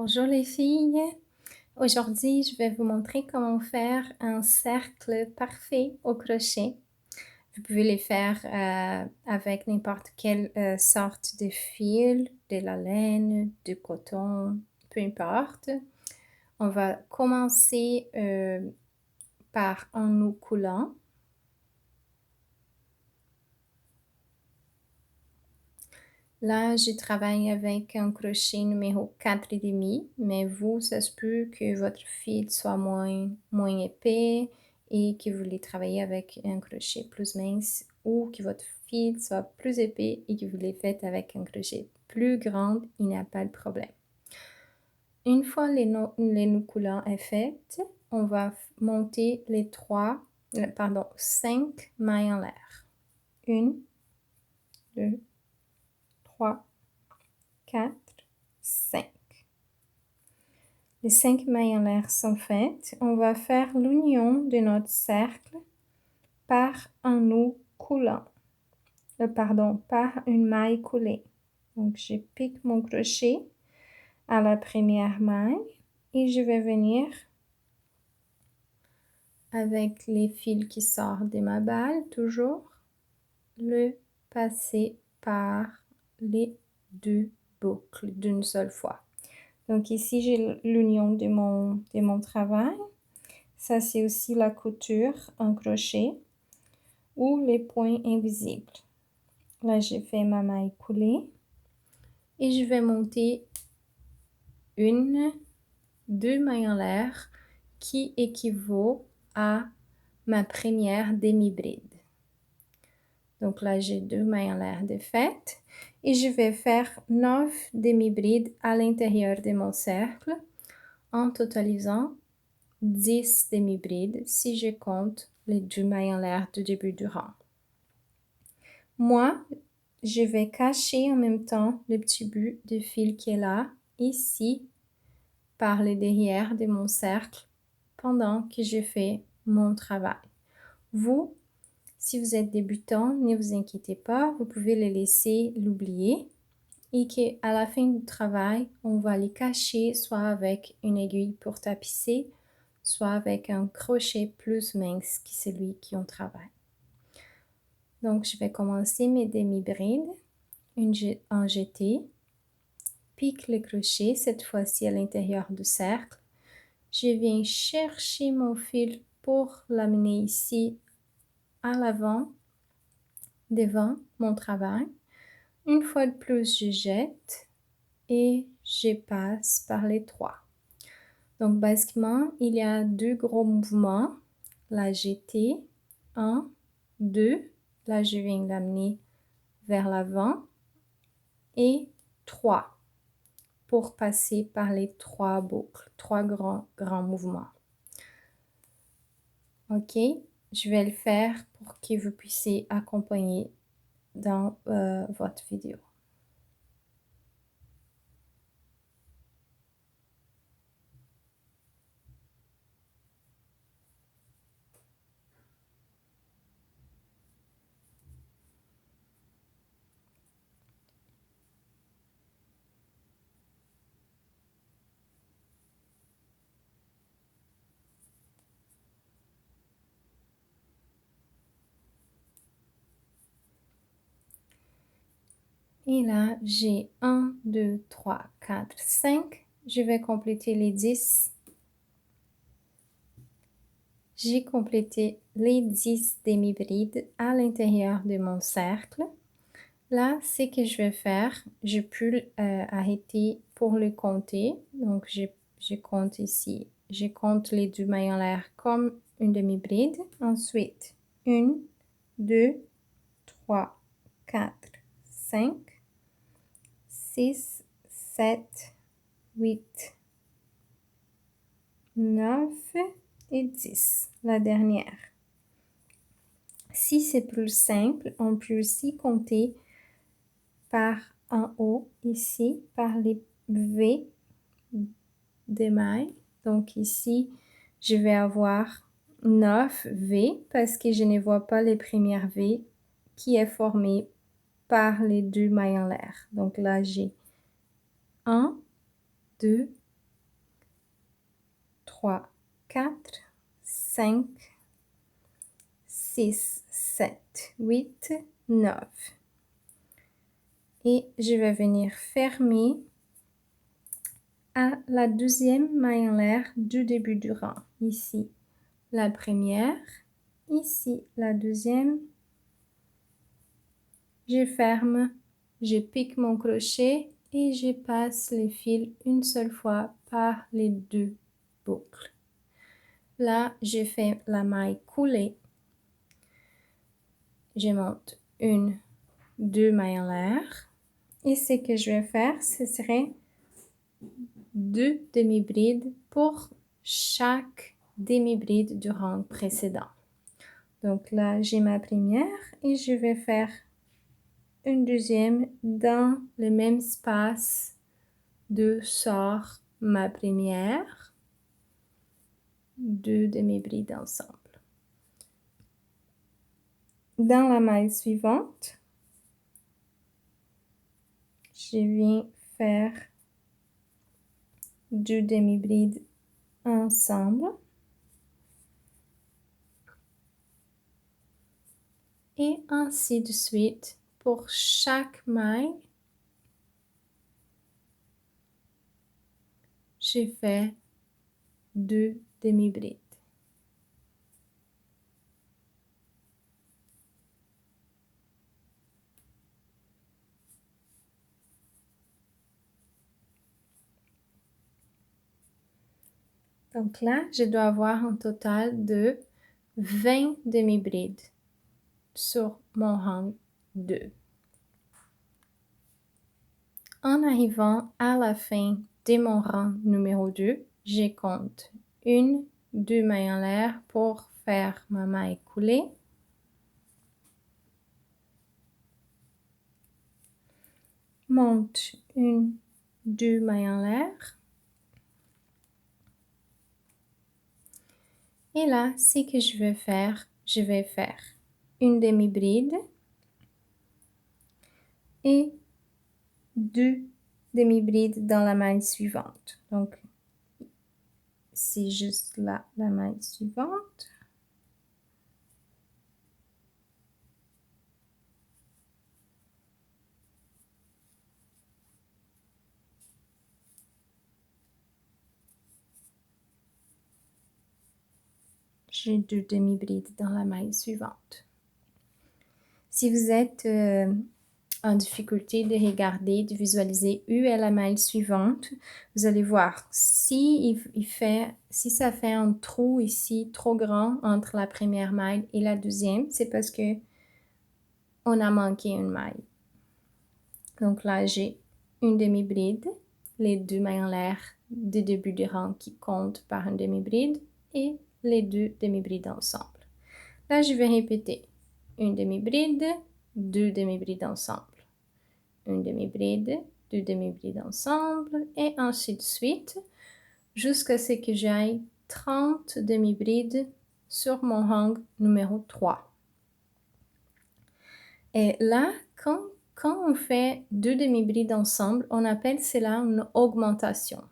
Bonjour les filles. Aujourd'hui, je vais vous montrer comment faire un cercle parfait au crochet. Vous pouvez les faire avec n'importe quelle sorte de fil, de la laine, du coton, peu importe. On va commencer par un nœud coulant. Là, je travaille avec un crochet numéro 4,5, mais vous, ça se peut que votre fil soit moins épais et que vous voulez travailler avec un crochet plus mince ou que votre fil soit plus épais et que vous les faites avec un crochet plus grand, il n'y a pas de problème. Une fois les nœuds coulants est fait, on va monter les 5 mailles en l'air. 1, 2, 3, 4, 5. Les 5 mailles en l'air sont faites. On va faire l'union de notre cercle par un nœud coulant. Par une maille coulée. Donc, je pique mon crochet à la première maille et je vais venir avec les fils qui sortent de ma balle, toujours le passer par les 2 boucles d'une seule fois. Donc ici, j'ai l'union de mon travail. Ça, c'est aussi la couture en crochet ou les points invisibles. Là, j'ai fait ma maille coulée et je vais monter 2 mailles en l'air qui équivaut à ma première demi-bride. Donc là, j'ai 2 mailles en l'air de fait et je vais faire 9 demi-brides à l'intérieur de mon cercle en totalisant 10 demi-brides si je compte les 2 mailles en l'air du début du rang. Moi, je vais cacher en même temps le petit bout de fil qui est là, ici, par le derrière de mon cercle, pendant que je fais mon travail. Vous, si vous êtes débutant, ne vous inquiétez pas, vous pouvez les laisser l'oublier et qu'à la fin du travail, on va les cacher soit avec une aiguille pour tapisser, soit avec un crochet plus mince que celui qu'on travaille. Donc, je vais commencer mes demi-brides, en jeté, pique le crochet, cette fois-ci à l'intérieur du cercle. Je viens chercher mon fil pour l'amener ici à l'avant, devant mon travail. Une fois de plus, je jette et je passe par les 3. Donc, basiquement, il y a 2 gros mouvements. La jeter, 1, 2. Là, je viens l'amener vers l'avant. Et 3 pour passer par les 3 boucles, 3 grands mouvements. OK, je vais le faire pour que vous puissiez accompagner dans votre vidéo. Et là, j'ai 1, 2, 3, 4, 5. Je vais compléter les 10. J'ai complété les 10 demi-brides à l'intérieur de mon cercle. Là, ce que je vais faire, je peux arrêter pour le compter. Donc, je compte ici. Je compte les 2 mailles en l'air comme une demi-bride. Ensuite, 1, 2, 3, 4, 5, 6, 7, 8, 9 et 10. La dernière. Si c'est plus simple, on peut aussi compter par en haut, ici, par les V des mailles. Donc ici, je vais avoir 9 V parce que je ne vois pas les premières V qui est formée par les 2 mailles en l'air. Donc là, j'ai 1, 2, 3, 4, 5, 6, 7, 8, 9. Et je vais venir fermer à la deuxième maille en l'air du début du rang. Ici, la première, ici, la deuxième. Je ferme, je pique mon crochet et je passe le fil une seule fois par les deux boucles. Là, je fais la maille coulée. Je monte une, deux mailles en l'air. Et ce que je vais faire, ce serait 2 demi-brides pour chaque demi-bride du rang précédent. Donc là, j'ai ma première et je vais faire une deuxième dans le même espace de sort ma première, 2 demi-brides ensemble. Dans la maille suivante, je viens faire 2 demi-brides ensemble et ainsi de suite pour chaque maille. J'ai fait 2 demi-brides. Donc là, je dois avoir un total de 20 demi-brides sur mon rang 2. En arrivant à la fin de mon rang numéro 2, je compte 1, 2 mailles en l'air pour faire ma maille coulée. Monte 1, 2 mailles en l'air. Et là, ce que je vais faire une demi-bride et 2 demi-brides dans la maille suivante. Donc, c'est juste là la maille suivante. J'ai 2 demi-brides dans la maille suivante. Si vous êtes en difficulté de regarder, de visualiser où est la maille suivante, vous allez voir si ça fait un trou ici trop grand entre la première maille et la deuxième, c'est parce que on a manqué une maille. Donc là, j'ai une demi-bride, les 2 mailles en l'air du début du rang qui comptent par une demi-bride et les 2 demi-brides ensemble. Là, je vais répéter une demi-bride, 2 demi-brides ensemble. Une demi-bride, 2 demi-brides ensemble et ainsi de suite jusqu'à ce que j'aille 30 demi-brides sur mon rang numéro 3. Et là, quand on fait 2 demi-brides ensemble, on appelle cela une augmentation.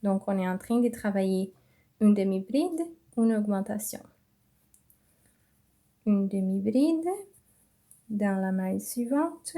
Donc, on est en train de travailler une demi-bride, une augmentation. Une demi-bride dans la maille suivante,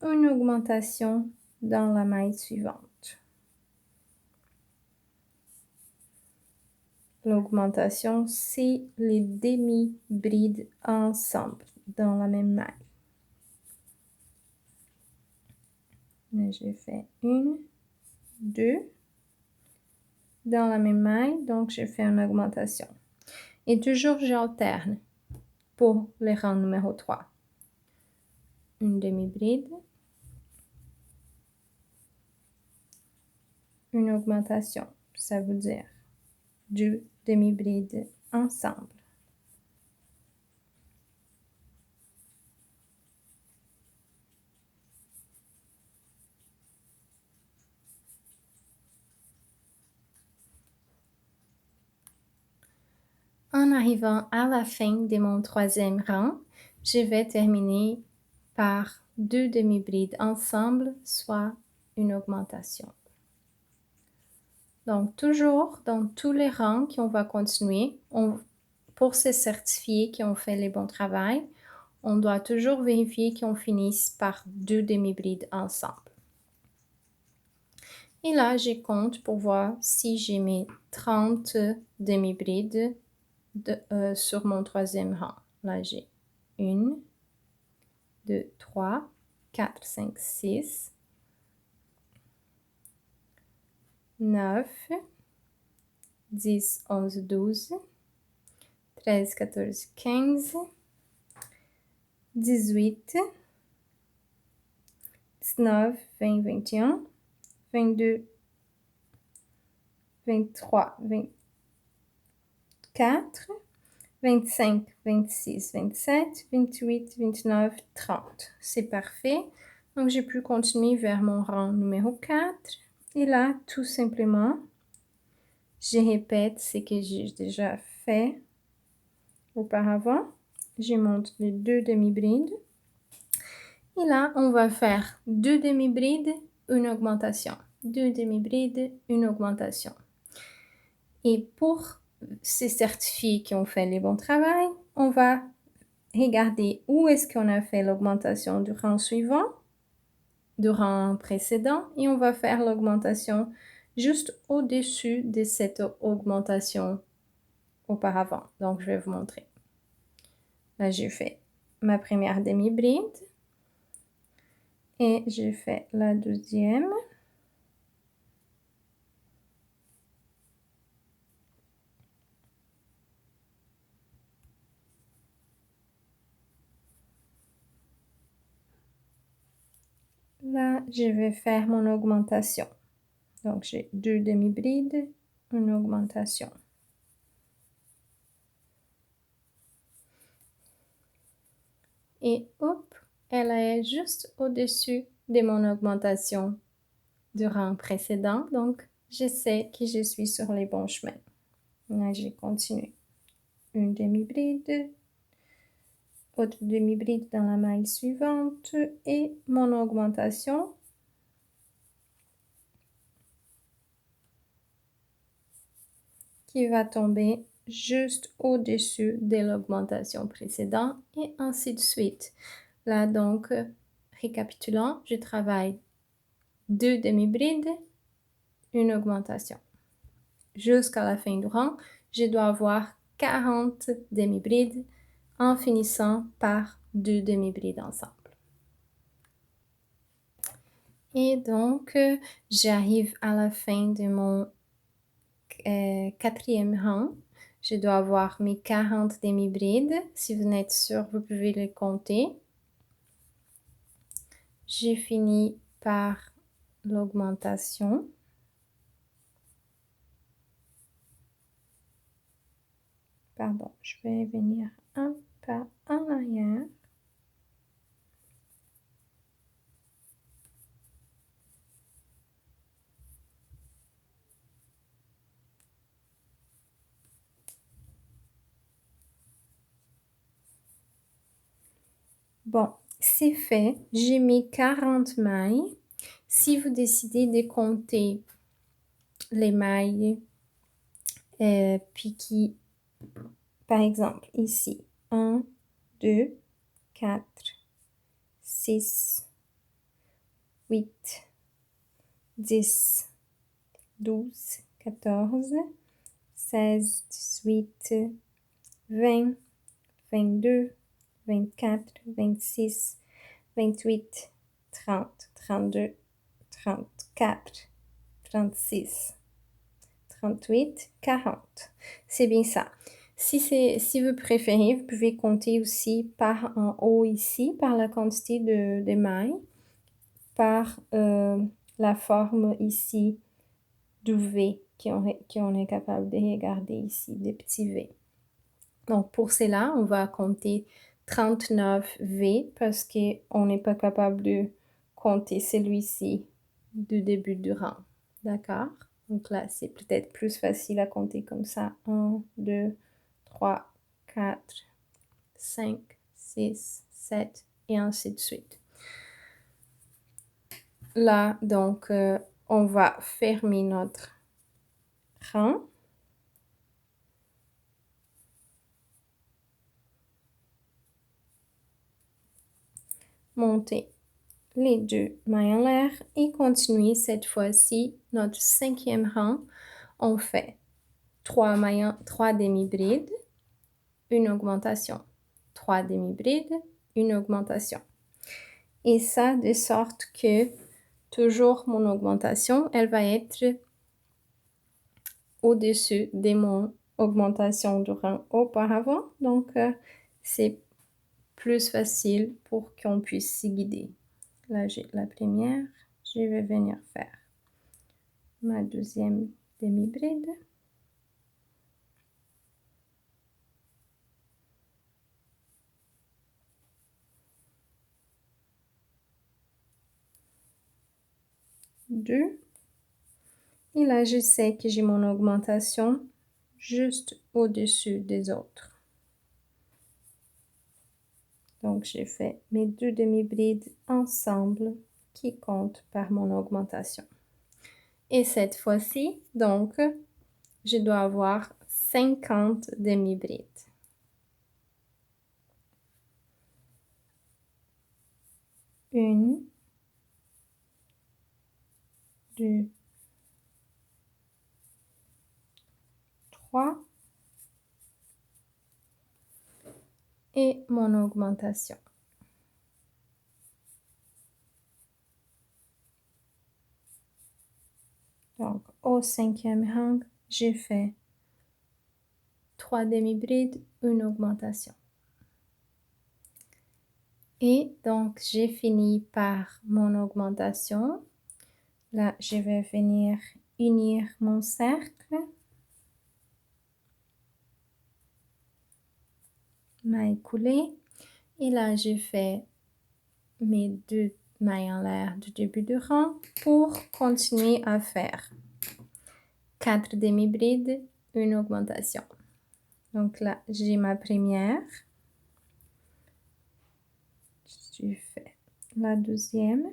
une augmentation dans la maille suivante. L'augmentation, c'est les demi-brides ensemble dans la même maille. J'ai fait 1, 2 dans la même maille, donc je fais une augmentation. Et toujours j'alterne pour le rang numéro 3. Une demi-bride, une augmentation, ça veut dire 2 demi-brides ensemble. En arrivant à la fin de mon 3e rang, je vais terminer par 2 demi-brides ensemble, soit une augmentation. Donc, toujours dans tous les rangs qu'on va continuer, pour se certifier qu'on fait le bon travail, on doit toujours vérifier qu'on finisse par 2 demi-brides ensemble. Et là, je compte pour voir si j'ai mes 30 demi-brides sur mon troisième rang. Là, j'ai 1, 2, 3, 4, 5, 6, 9, 10, 11, 12, 13, 14, 15, 18, 19, 20, 21, 22, 23, 24, 25, 26, 27, 28, 29, 30. C'est parfait. Donc, j'ai pu continuer vers mon rang numéro 4. Et là, tout simplement, je répète ce que j'ai déjà fait auparavant. Je monte les 2 demi-brides. Et là, on va faire 2 demi-brides, une augmentation. 2 demi-brides, une augmentation. Et pour se certifier qu'on fait le bon travail, on va regarder où est-ce qu'on a fait l'augmentation du rang suivant, du rang précédent, et on va faire l'augmentation juste au-dessus de cette augmentation auparavant. Donc, je vais vous montrer. Là, j'ai fait ma première demi-bride et j'ai fait la deuxième. Là, je vais faire mon augmentation. Donc, j'ai 2 demi-brides, une augmentation. Et hop, elle est juste au-dessus de mon augmentation du rang précédent. Donc, je sais que je suis sur les bons chemins. Là, je continue. Une demi-bride, autre demi-bride dans la maille suivante et mon augmentation. Qui va tomber juste au-dessus de l'augmentation précédente et ainsi de suite. Là, donc, récapitulant, je travaille 2 demi-brides, une augmentation. Jusqu'à la fin du rang, je dois avoir 40 demi-brides en finissant par 2 demi-brides ensemble. Et donc, j'arrive à la fin de mon quatrième rang. Je dois avoir mes 40 demi-brides. Si vous n'êtes sûr, vous pouvez les compter. J'ai fini par l'augmentation. Pardon, je vais venir un pas en arrière. Bon, c'est fait. J'ai mis 40 mailles. Si vous décidez de compter les mailles, puis qui, par exemple, ici, 1, 2, 4, 6, 8, 10, 12, 14, 16, 18, 20, 22, 24, 26, 28, 30, 32, 34, 36, 38, 40. C'est bien ça. Si vous préférez, vous pouvez compter aussi par en haut ici, par la quantité de mailles, par la forme ici du V qu'on est capable de regarder ici, des petits V. Donc, pour cela, on va compter 39 V parce qu'on n'est pas capable de compter celui-ci du début du rang. D'accord? Donc là, c'est peut-être plus facile à compter comme ça. 1, 2, 3, 4, 5, 6, 7 et ainsi de suite. Là, donc, on va fermer notre rang. Monter les 2 mailles en l'air et continuer cette fois-ci notre 5e rang. On fait 3 demi-brides, une augmentation, 3 demi-brides, une augmentation. Et ça de sorte que toujours mon augmentation, elle va être au-dessus de mon augmentation du rang auparavant. Donc, c'est plus facile pour qu'on puisse s'y guider. Là, j'ai la première. Je vais venir faire ma deuxième demi-bride. Deux. Et là, je sais que j'ai mon augmentation juste au-dessus des autres. Donc, j'ai fait mes 2 demi-brides ensemble qui comptent par mon augmentation. Et cette fois-ci, donc, je dois avoir 50 demi-brides. 1, 2, 3 et mon augmentation. Donc, au 5e rang, j'ai fait 3 demi-brides, une augmentation. Et donc, j'ai fini par mon augmentation. Là, je vais venir unir mon cercle. Maille coulée. Et là, j'ai fait mes 2 mailles en l'air du début du rang pour continuer à faire 4 demi-brides, une augmentation. Donc là, j'ai ma première. Je fais la deuxième.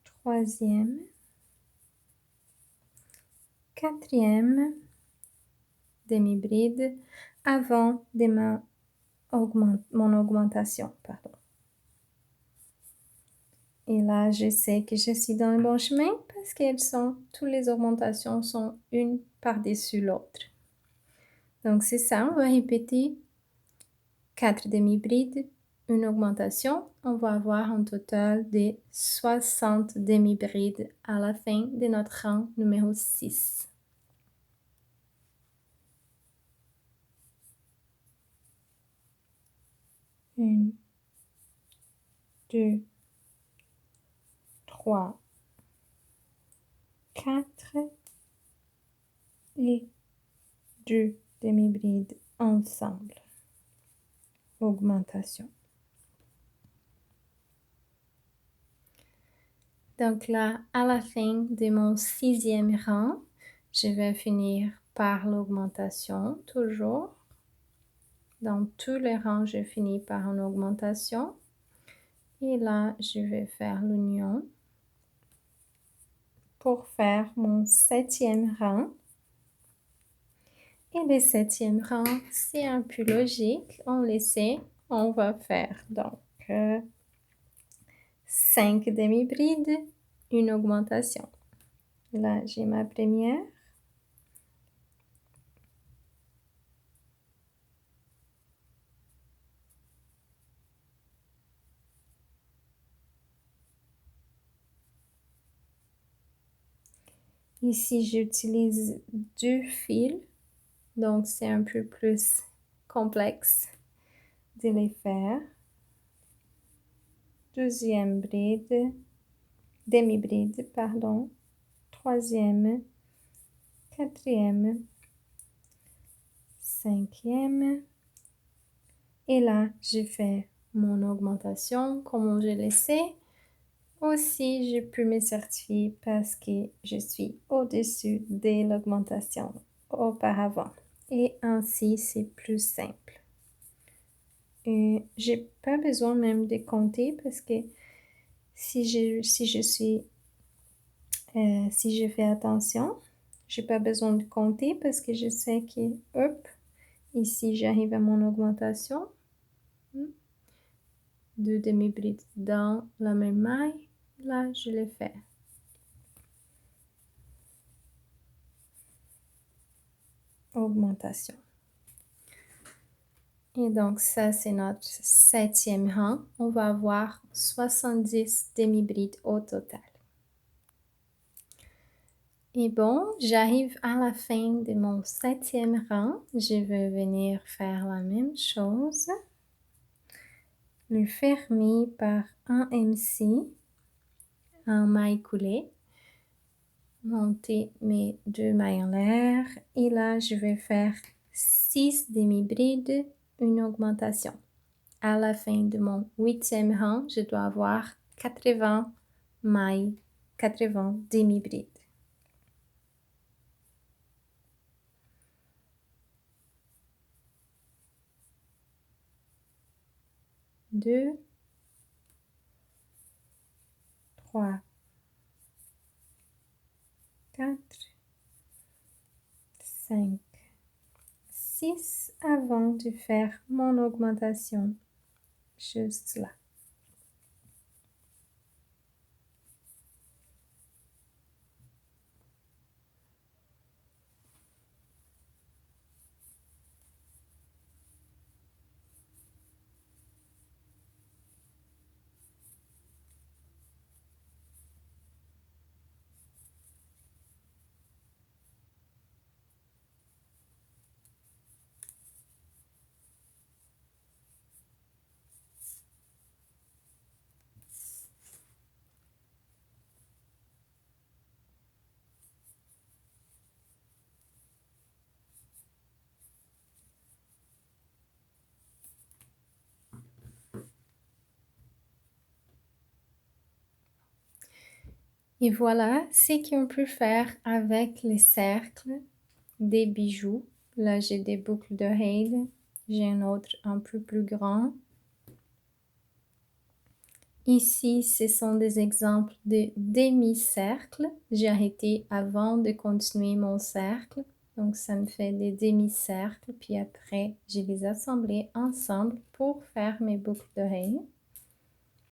Troisième. Quatrième demi-bride avant de mon augmentation. Pardon. Et là, je sais que je suis dans le bon chemin parce toutes les augmentations sont une par-dessus l'autre. Donc, c'est ça, on va répéter 4 demi-brides, une augmentation. On va avoir un total de 60 demi-brides à la fin de notre rang numéro 6. Une, 2, 3, 4 et 2 demi-brides ensemble. Augmentation. Donc là, à la fin de mon 6e rang, je vais finir par l'augmentation, toujours. Dans tous les rangs, je finis par une augmentation. Et là, je vais faire l'union pour faire mon 7e rang. Et le 7e rang, c'est un peu logique. On le sait, on va faire donc 5 demi-brides, une augmentation. Là, j'ai ma première. Ici, j'utilise 2 fils, donc c'est un peu plus complexe de les faire. Deuxième bride, demi-bride, pardon. Troisième, quatrième, cinquième. Et là, j'ai fait mon augmentation comme je le sais. Aussi, j'ai pu me certifier parce que je suis au-dessus de l'augmentation auparavant. Et ainsi, c'est plus simple. Et j'ai pas besoin même de compter parce que si je fais attention, j'ai pas besoin de compter parce que je sais que, hop, ici j'arrive à mon augmentation. 2 demi-brides dans la même maille. Là, je le fais. Augmentation. Et donc, ça, c'est notre 7e rang. On va avoir 70 demi-brides au total. Et bon, j'arrive à la fin de mon 7e rang. Je vais venir faire la même chose. Le fermer par un MC, un maille coulée. Monter mes 2 mailles en l'air. Et là, je vais faire 6 demi-brides, une augmentation. À la fin de mon 8e rang, je dois avoir 80 mailles, 80 demi-brides. 2, 3, 4, 5, 6 avant de faire mon augmentation. Juste là. Et voilà ce qu'on peut faire avec les cercles des bijoux. Là, j'ai des boucles d'oreilles. J'ai un autre un peu plus grand. Ici, ce sont des exemples de demi-cercles. J'ai arrêté avant de continuer mon cercle. Donc, ça me fait des demi-cercles. Puis après, je les assemblés ensemble pour faire mes boucles d'oreilles.